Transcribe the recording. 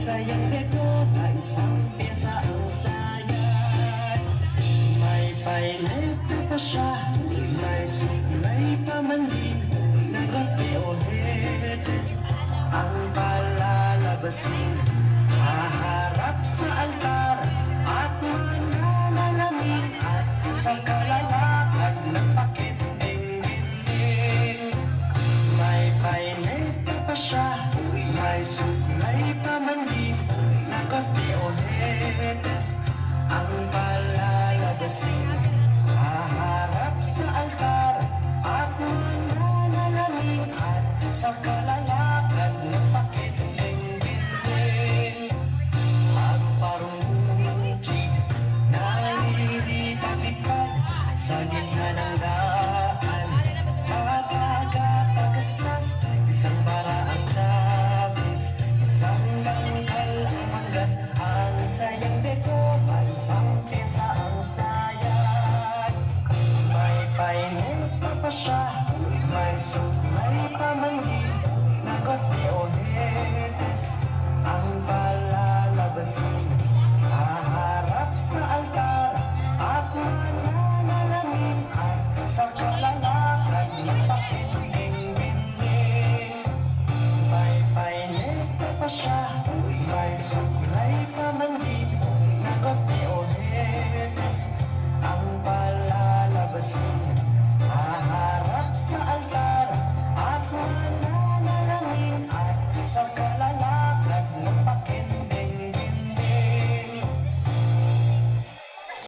sayang nito ay isang pyesa ang sayad. May painete pa siya, may suklay pa man din ng gaste o hetes. Ang palalabasin, haharap sa altar at mananalamig at sa kalalakad ng pakinding-dinding. May painete pa siya, may suklay pa man din ng gaste o hetes. Ang palalabasin, haharap sa altar at mananalamig at sa kalalakad ng pakinding-dinding. Magparungkig, nalilipad-lipad sa gitna ng daan. Pagkatagaspas, isang bara ang labis, isang bangkal ang hanggas. Ang sayang dito ay isang pyesa ang sayad. May painete pa siya, may suklay pa man din ng gaste o hetes. Ang palalabasin, haharap sa altar at mananalamig at sa kalalakad ng pakinding-binding. May painete pa siya, may suklay